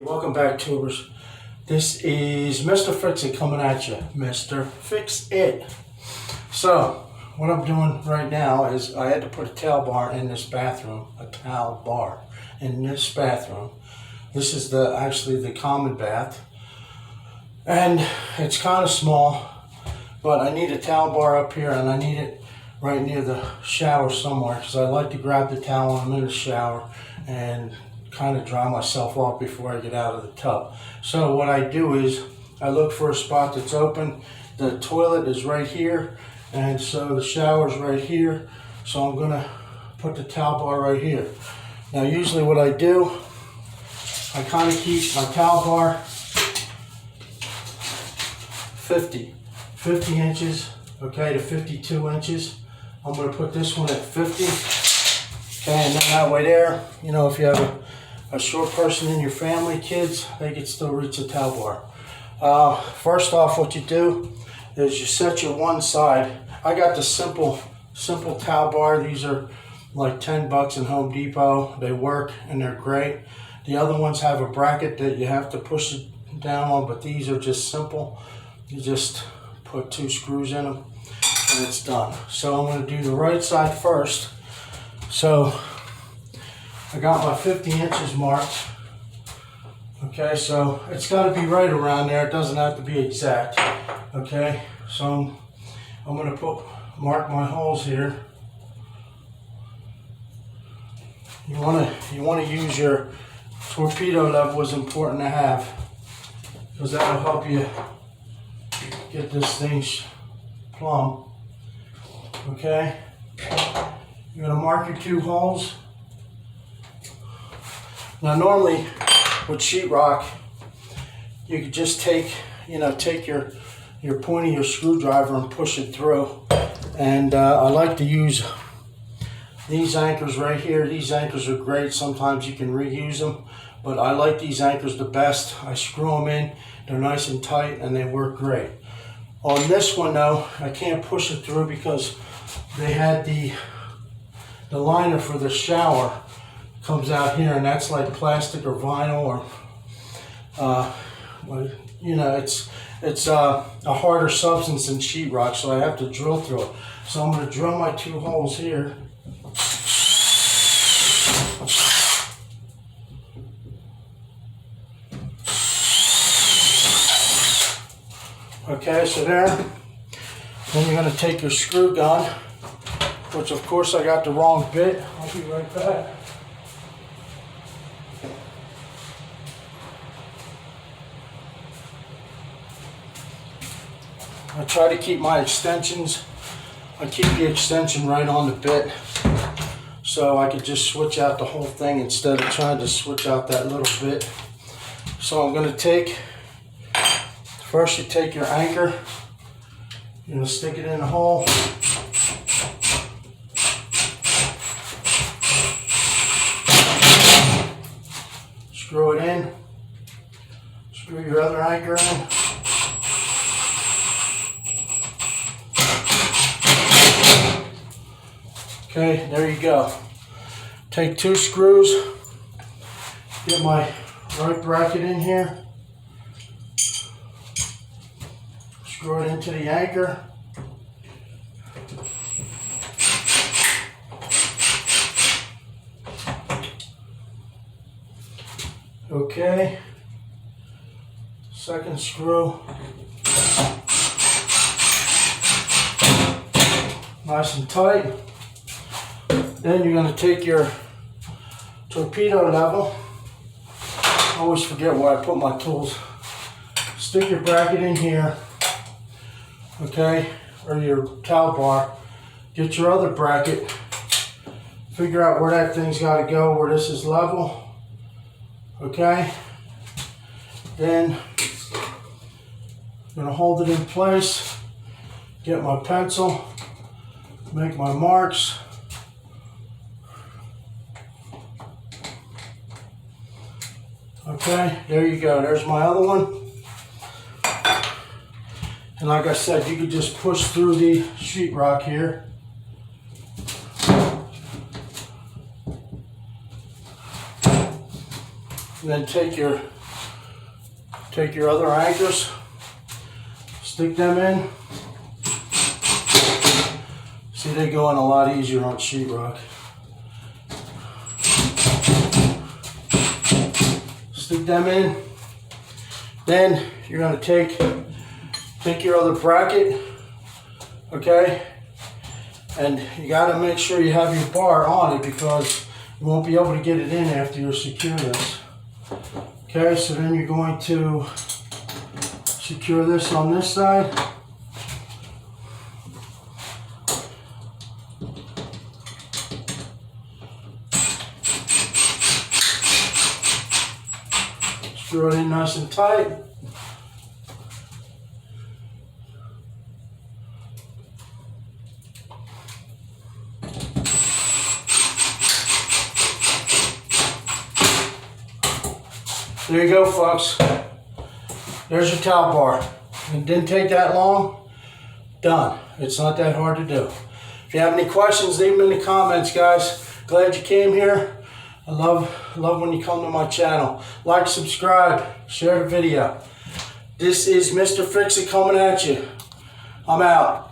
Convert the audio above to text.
Welcome back, tubers. This is Mr. Fix-It coming at you. Mr. Fix-It. So, what I'm doing right now is I had to put a towel bar in this bathroom. A towel bar in this bathroom. This is actually the common bath. And it's kind of small, but I need a towel bar up here and I need it right near the shower somewhere because I like to grab the towel when I'm in the shower and kind of dry myself off before I get out of the tub. So what I do is I look for a spot that's open. The toilet is right here, and so the shower is right here. So I'm gonna put the towel bar right here. Now usually what I do, I kind of keep my towel bar 50 inches, okay, to 52 inches. I'm gonna put this one at 50. Okay, and then that way there, you know, if you have a short person in your family, kids, they can still reach the towel bar. First off, what you do is you set your one side. I got the simple towel bar. These are like 10 bucks in Home Depot. They work and they're great. The other ones have a bracket that you have to push it down on, but these are just simple. You just put 2 screws in them and it's done. So I'm going to do the right side first. So I got my 50 inches marked. Okay, so it's got to be right around there. It doesn't have to be exact. Okay, so I'm going to mark my holes here. You want to use your torpedo level, is important to have, because that'll help you get this thing plumb. Okay, you're going to mark your 2 holes. Now normally with sheetrock, you could just take your point of your screwdriver and push it through. And I like to use these anchors right here. These anchors are great. Sometimes you can reuse them, but I like these anchors the best. I screw them in. They're nice and tight and they work great. On this one though, I can't push it through because they had the liner for the shower comes out here, and that's like plastic or vinyl or you know, it's a harder substance than sheetrock, so I have to drill through it. So I'm going to drill my 2 holes here. Okay, so there. Then you're going to take your screw gun, which of course I got the wrong bit. I'll be right back. I try to keep my extensions. I keep the extension right on the bit, so I could just switch out the whole thing instead of trying to switch out that little bit. So I'm going to take, first you take your anchor, you're going to stick it in the hole. Screw it in. Screw your other anchor in. Okay, there you go. Take 2 screws, get my right bracket in here, screw it into the anchor. Okay, second screw. Nice and tight. Then you're going to take your torpedo level. I always forget where I put my tools. Stick your bracket in here, okay, or your towel bar. Get your other bracket. Figure out where that thing's got to go, where this is level, okay. Then I'm going to hold it in place. Get my pencil. Make my marks. Okay, there you go. There's my other one. And like I said, you could just push through the sheetrock here. And then take your take your other anchors, stick them in. See, they go in a lot easier on sheetrock. Stick them in. Then you're going to take your other bracket, okay? And you got to make sure you have your bar on it because you won't be able to get it in after you secure this. Okay, so then you're going to secure this on this side. Screw it in nice and tight. There you go, folks. There's your towel bar. It didn't take that long. Done. It's not that hard to do. If you have any questions, leave them in the comments, guys. Glad you came here. I love when you come to my channel. Like, subscribe, share the video. This is Mr. Fix-It coming at you. I'm out.